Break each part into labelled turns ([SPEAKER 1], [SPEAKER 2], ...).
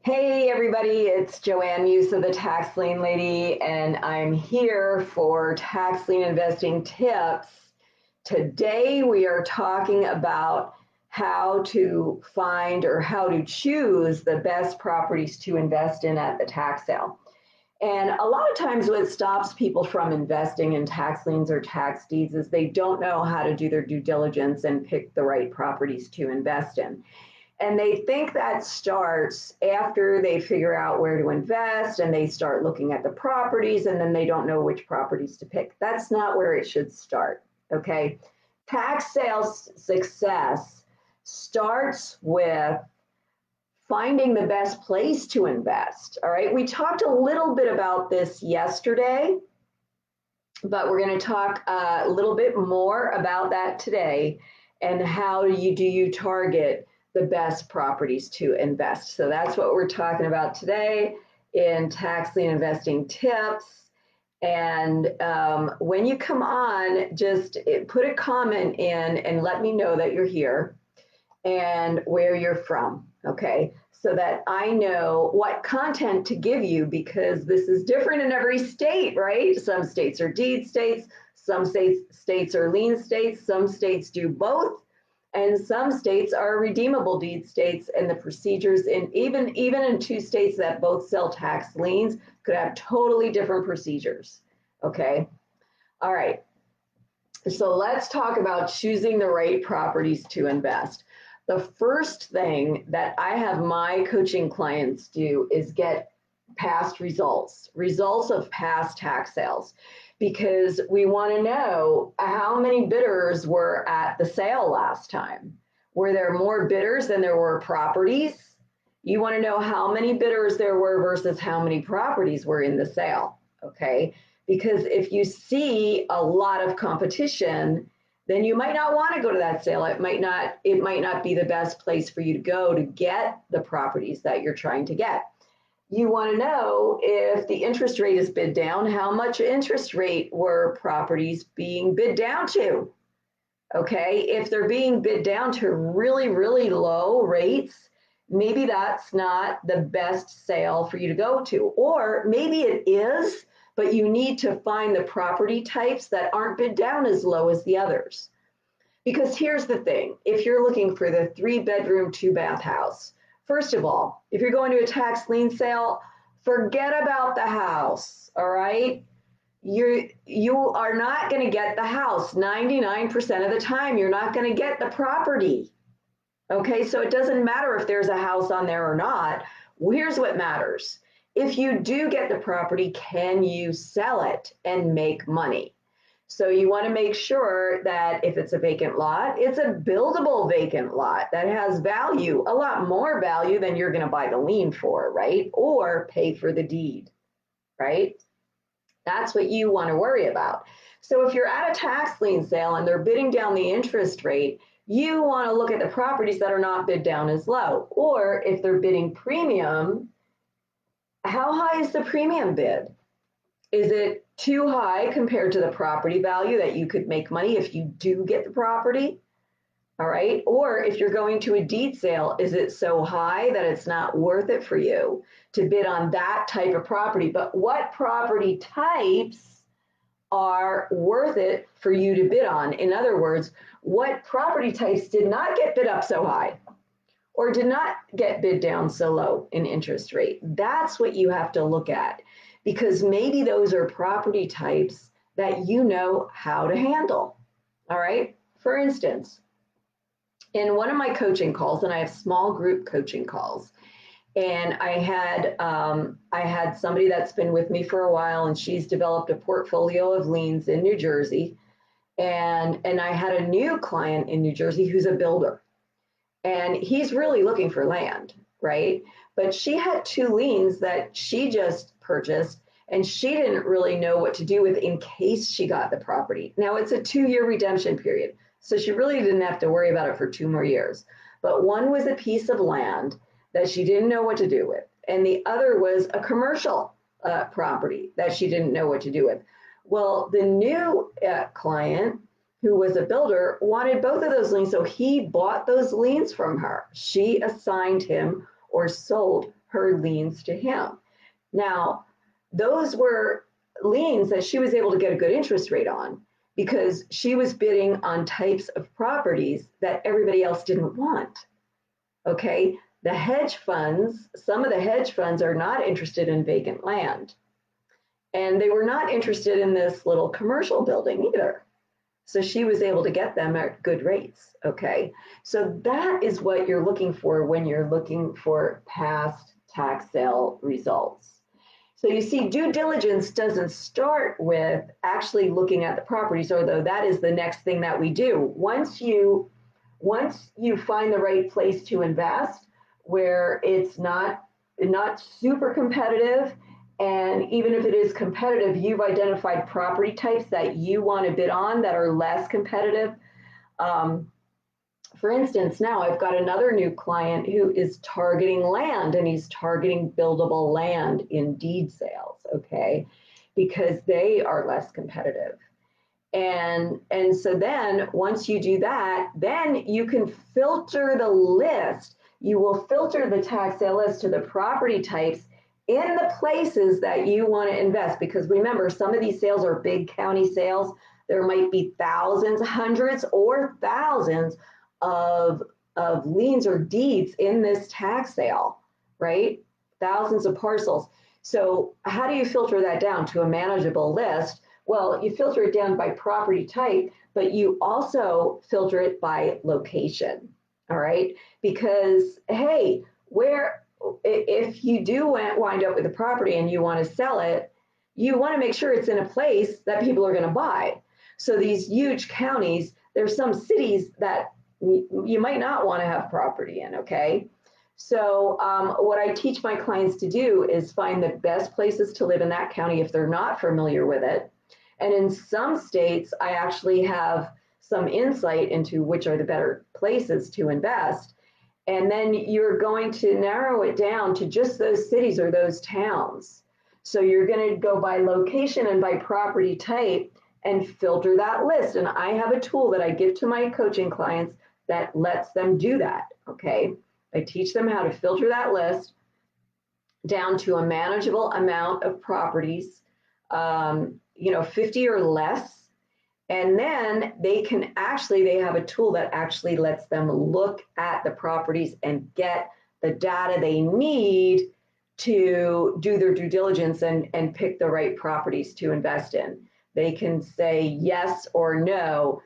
[SPEAKER 1] Hey everybody, it's Joanne Muse of the Tax Lien Lady, and I'm here for tax lien investing tips. Today we are talking about how to find or how to choose the best properties to invest in at the tax sale. And a lot of times what stops people from investing in tax liens or tax deeds is they don't know how to do their due diligence and pick the right properties to invest in. And they think that starts after they figure out where to invest and they start looking at the properties and then they don't know which properties to pick. That's not where it should start, okay? Tax sales success starts with finding the best place to invest, all right? We talked a little bit about this yesterday, but we're going to talk a little bit more about that today and how do you target the best properties to invest. So that's what we're talking about today in tax lien investing tips. And when you come on, just put a comment in and let me know that you're here and where you're from, okay? So that I know what content to give you, because this is different in every state, right? Some states are deed states, some states are lien states, some states do both, and some states are redeemable deed states, and the procedures in even in two states that both sell tax liens could have totally different procedures, okay? All right, so let's talk about choosing the right properties to invest. The first thing that I have my coaching clients do is get past results of past tax sales, because we want to know how many bidders were at the sale last time. Were there more bidders than there were properties? You want to know how many bidders there were versus how many properties were in the sale, okay? Because if you see a lot of competition, then you might not want to go to that sale. It might not be the best place for you to go to get the properties that you're trying to get. You want to know if the interest rate is bid down, how much interest rate were properties being bid down to? Okay, if they're being bid down to really, really low rates, maybe that's not the best sale for you to go to. Or maybe it is, but you need to find the property types that aren't bid down as low as the others. Because here's the thing, if you're looking for the 3-bedroom, 2-bath house, first of all, if you're going to a tax lien sale, forget about the house, all right? You are not going to get the house. 99% of the time, you're not going to get the property. Okay, so it doesn't matter if there's a house on there or not. Here's what matters. If you do get the property, can you sell it and make money? So you want to make sure that if it's a vacant lot, it's a buildable vacant lot that has value, a lot more value than you're going to buy the lien for, right? Or pay for the deed, right? That's what you want to worry about. So if you're at a tax lien sale and they're bidding down the interest rate, you want to look at the properties that are not bid down as low. Or if they're bidding premium, how high is the premium bid? Is it too high compared to the property value that you could make money if you do get the property? All right. Or if you're going to a deed sale, is it so high that it's not worth it for you to bid on that type of property? But what property types are worth it for you to bid on? In other words, what property types did not get bid up so high or did not get bid down so low in interest rate? That's what you have to look at, because maybe those are property types that you know how to handle. All right. For instance, in one of my coaching calls, and I have small group coaching calls, and I had somebody that's been with me for a while, and she's developed a portfolio of liens in New Jersey, and I had a new client in New Jersey who's a builder, and he's really looking for land, right? But she had 2 liens that she just purchased, and she didn't really know what to do with in case she got the property. Now it's a 2-year redemption period, so she really didn't have to worry about it for 2 more years. But one was a piece of land that she didn't know what to do with, and the other was a commercial property that she didn't know what to do with. Well, the new client, who was a builder, wanted both of those liens, so he bought those liens from her. She assigned him or sold her liens to him. Now, those were liens that she was able to get a good interest rate on because she was bidding on types of properties that everybody else didn't want. Okay, the hedge funds, some of the hedge funds are not interested in vacant land. And they were not interested in this little commercial building either. So she was able to get them at good rates. Okay, so that is what you're looking for when you're looking for past tax sale results. So you see, due diligence doesn't start with actually looking at the properties, although that is the next thing that we do. Once you find the right place to invest, where it's not super competitive, and even if it is competitive, you've identified property types that you want to bid on that are less competitive. For instance, now I've got another new client who is targeting land, and he's targeting buildable land in deed sales, okay, because they are less competitive. And so then once you do that, then you can filter the list. You will filter the tax sale list to the property types in the places that you want to invest. Because remember, some of these sales are big county sales. There might be thousands, hundreds, or thousands of liens or deeds in this tax sale, right? Thousands of parcels. So how do you filter that down to a manageable list? Well, you filter it down by property type, but you also filter it by location, all right? Because, hey, if you do wind up with a property and you want to sell it, you want to make sure it's in a place that people are going to buy. So these huge counties, there's some cities that you might not want to have property in, okay? So what I teach my clients to do is find the best places to live in that county if they're not familiar with it. And in some states, I actually have some insight into which are the better places to invest. And then you're going to narrow it down to just those cities or those towns. So you're going to go by location and by property type and filter that list. And I have a tool that I give to my coaching clients that lets them do that, okay? I teach them how to filter that list down to a manageable amount of properties, 50 or less. And then they have a tool that actually lets them look at the properties and get the data they need to do their due diligence and pick the right properties to invest in. They can say yes or no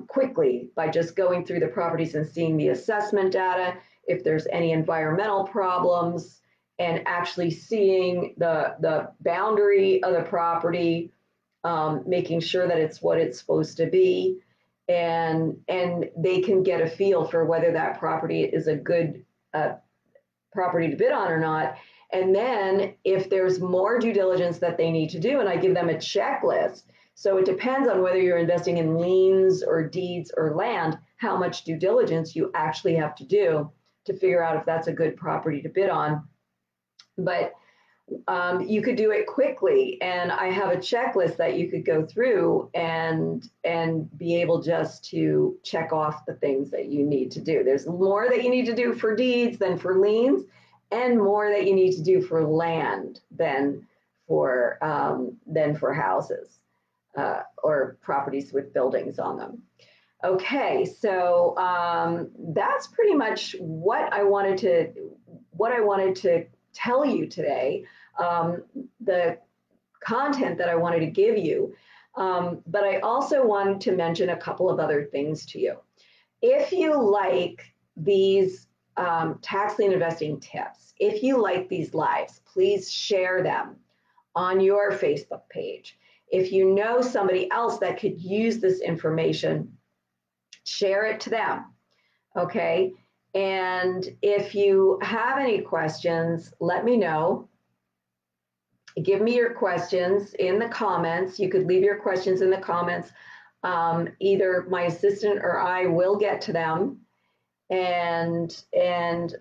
[SPEAKER 1] quickly by just going through the properties and seeing the assessment data, if there's any environmental problems, and actually seeing the boundary of the property, making sure that it's what it's supposed to be, and they can get a feel for whether that property is a good property to bid on or not. And then if there's more due diligence that they need to do, and I give them a checklist. So it depends on whether you're investing in liens or deeds or land, how much due diligence you actually have to do to figure out if that's a good property to bid on. But you could do it quickly, and I have a checklist that you could go through and be able just to check off the things that you need to do. There's more that you need to do for deeds than for liens, and more that you need to do for land than for houses or properties with buildings on them. Okay, so that's pretty much what I wanted to tell you today, the content that I wanted to give you. But I also wanted to mention a couple of other things to you. If you like these tax lien investing tips, if you like these lives, please share them on your Facebook page. If you know somebody else that could use this information, share it to them, okay? And if you have any questions, let me know. Give me your questions in the comments. You could leave your questions in the comments. Either my assistant or I will get to them. And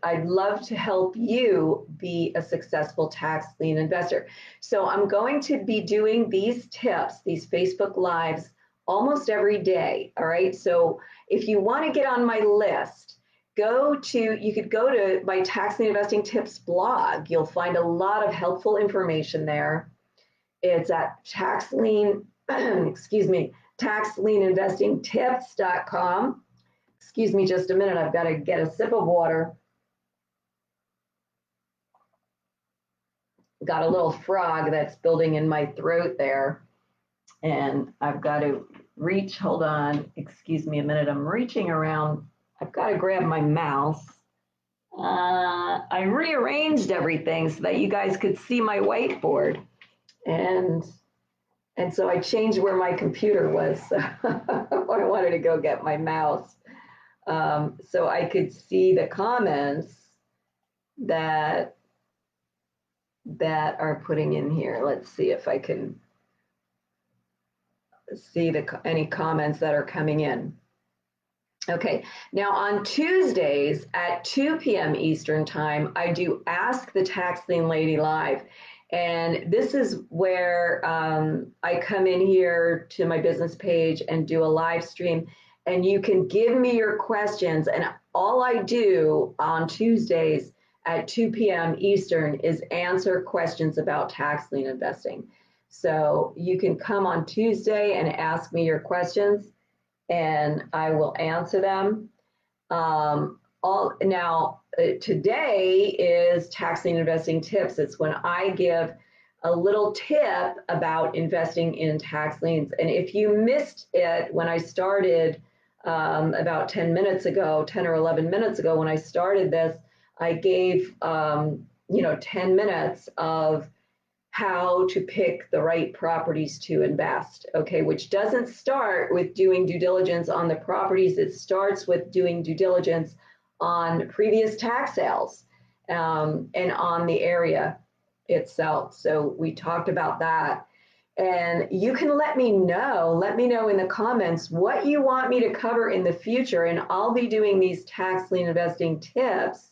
[SPEAKER 1] I'd love to help you be a successful tax lien investor. So I'm going to be doing these tips, these Facebook Lives, almost every day, all right? So if you want to get on my list you could go to my Tax Lien Investing Tips blog. You'll find a lot of helpful information there. It's at tax lien, excuse me, taxlieninvestingtips.com. Excuse me just a minute, I've got to get a sip of water. Got a little frog that's building in my throat there. And I've got to reach, hold on, excuse me a minute. I'm reaching around. I've got to grab my mouse. I rearranged everything so that you guys could see my whiteboard. And so I changed where my computer was. So I wanted to go get my mouse so I could see the comments that are putting in here. Let's see if I can see any comments that are coming in. Okay, now on Tuesdays at 2 p.m. Eastern Time, I do Ask the Tax Lien Lady Live. And this is where I come in here to my business page and do a live stream. And you can give me your questions. And all I do on Tuesdays at 2 p.m. Eastern is answer questions about tax lien investing. So you can come on Tuesday and ask me your questions, and I will answer them. Today is Tax Lien Investing Tips. It's when I give a little tip about investing in tax liens. And if you missed it when I started about 10 or 11 minutes ago, when I started this, I gave 10 minutes of how to pick the right properties to invest, okay, which doesn't start with doing due diligence on the properties. It starts with doing due diligence on previous tax sales and on the area itself. So we talked about that. And you can let me know in the comments what you want me to cover in the future. And I'll be doing these tax lien investing tips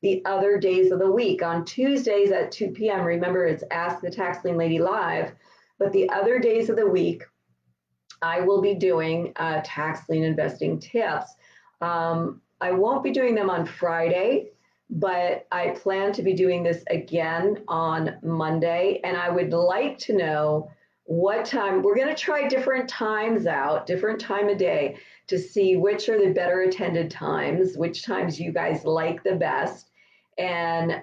[SPEAKER 1] the other days of the week. On Tuesdays at 2 p.m., remember it's Ask the Tax Lien Lady Live, but the other days of the week, I will be doing tax lien investing tips. I won't be doing them on Friday, but I plan to be doing this again on Monday, and I would like to know what time. We're going to try different times out, different time of day, to see which are the better attended times, which times you guys like the best. And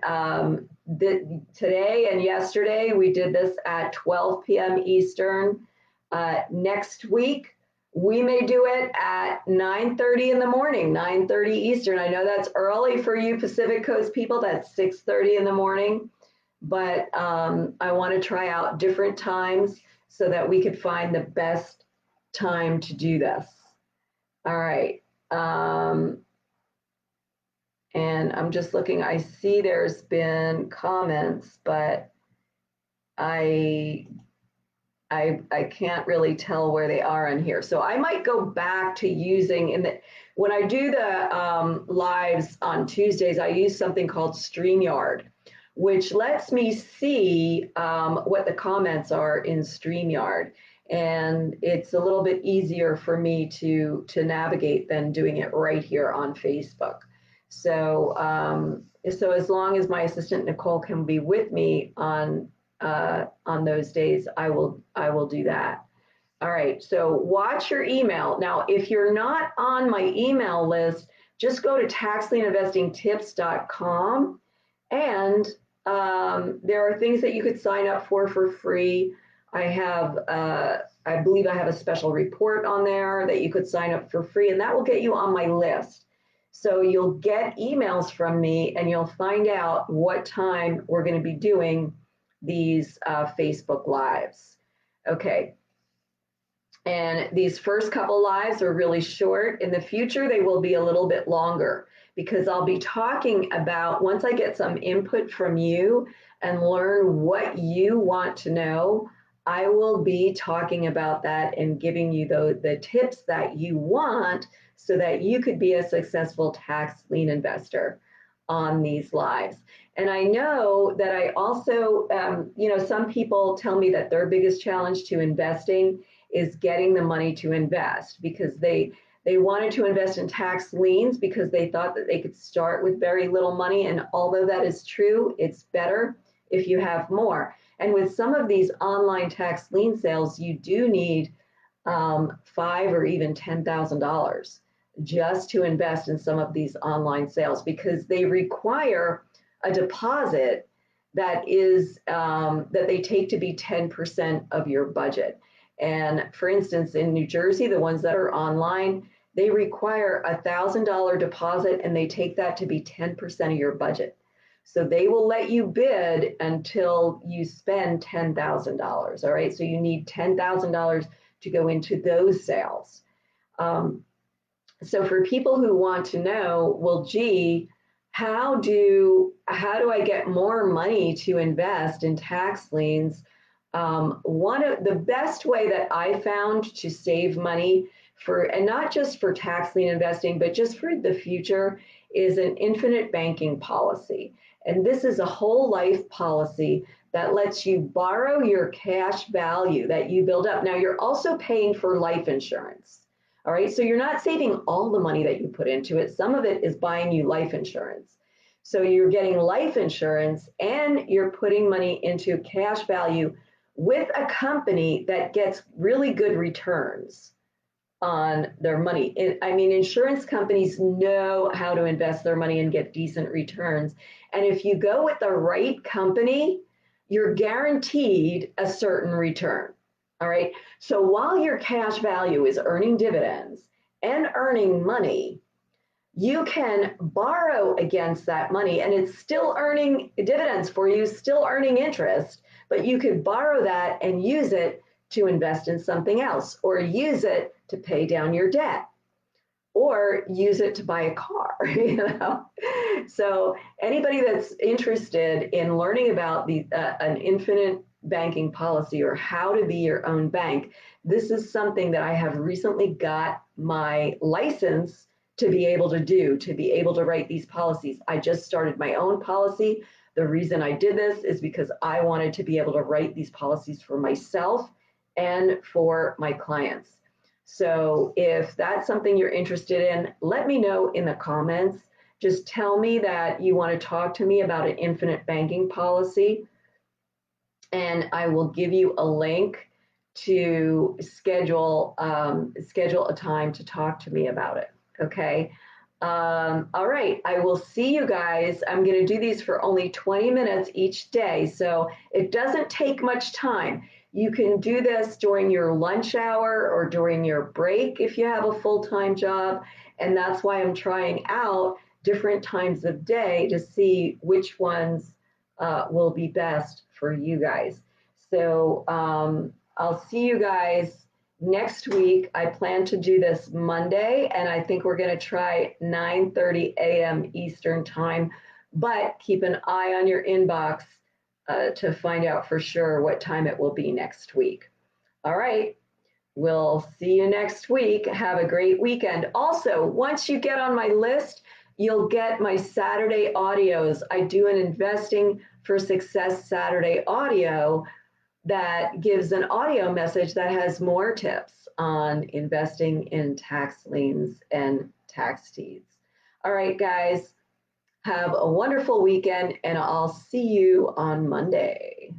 [SPEAKER 1] today and yesterday, we did this at 12 p.m. Eastern. Next week, we may do it at 9:30 in the morning, 9:30 Eastern. I know that's early for you Pacific Coast people. That's 6:30 in the morning. But I want to try out different times so that we could find the best time to do this. All right. And I'm just looking, I see there's been comments, but I can't really tell where they are in here. So I might go back to using, when I do the lives on Tuesdays, I use something called StreamYard, which lets me see what the comments are in StreamYard. And it's a little bit easier for me to navigate than doing it right here on Facebook. So, so as long as my assistant Nicole can be with me on those days, I will do that. All right. So watch your email. Now, if you're not on my email list, just go to taxlieninvestingtips.com, and there are things that you could sign up for free. I believe I have a special report on there that you could sign up for free, and that will get you on my list. So you'll get emails from me, and you'll find out what time we're going to be doing these Facebook Lives. Okay. And these first couple lives are really short. In the future, they will be a little bit longer, because I'll be talking about, once I get some input from you and learn what you want to know, I will be talking about that and giving you the tips that you want so that you could be a successful tax lien investor on these lives. And I know that I also, some people tell me that their biggest challenge to investing is getting the money to invest, because they They wanted to invest in tax liens because they thought that they could start with very little money. And although that is true, it's better if you have more. And with some of these online tax lien sales, you do need five or even $10,000 just to invest in some of these online sales because they require a deposit that is that they take to be 10% of your budget. And for instance, in New Jersey, the ones that are online, they require $1,000 deposit and they take that to be 10% of your budget. So they will let you bid until you spend $10,000. All right. So you need $10,000 to go into those sales. So for people who want to know, well, gee, how do I get more money to invest in tax liens? One of the best way that I found to save money for, and not just for tax lien investing, but just for the future, is an infinite banking policy. And this is a whole life policy that lets you borrow your cash value that you build up. Now, you're also paying for life insurance. All right, so you're not saving all the money that you put into it. Some of it is buying you life insurance. So you're getting life insurance and you're putting money into cash value with a company that gets really good returns on their money. I mean, insurance companies know how to invest their money and get decent returns. And if you go with the right company, you're guaranteed a certain return. All right. So while your cash value is earning dividends and earning money, you can borrow against that money and it's still earning dividends for you, still earning interest, but you could borrow that and use it to invest in something else or use it to pay down your debt or use it to buy a car, you know? So anybody that's interested in learning about an infinite banking policy or how to be your own bank, this is something that I have recently got my license to be able to do, to be able to write these policies. I just started my own policy. The reason I did this is because I wanted to be able to write these policies for myself and for my clients. So if that's something you're interested in, let me know in the comments. Just tell me that you want to talk to me about an infinite banking policy, and I will give you a link to schedule a time to talk to me about it. Okay. All right. I will see you guys. I'm going to do these for only 20 minutes each day, so it doesn't take much time. You can do this during your lunch hour or during your break if you have a full-time job. And that's why I'm trying out different times of day to see which ones will be best for you guys. So I'll see you guys next week. I plan to do this Monday, and I think we're going to try 9:30 a.m. Eastern time, but keep an eye on your inbox to find out for sure what time it will be next week. All right, we'll see you next week. Have a great weekend. Also, once you get on my list, you'll get my Saturday audios. I do an Investing for Success Saturday audio that gives an audio message that has more tips on investing in tax liens and tax deeds. All right, guys, have a wonderful weekend, and I'll see you on Monday.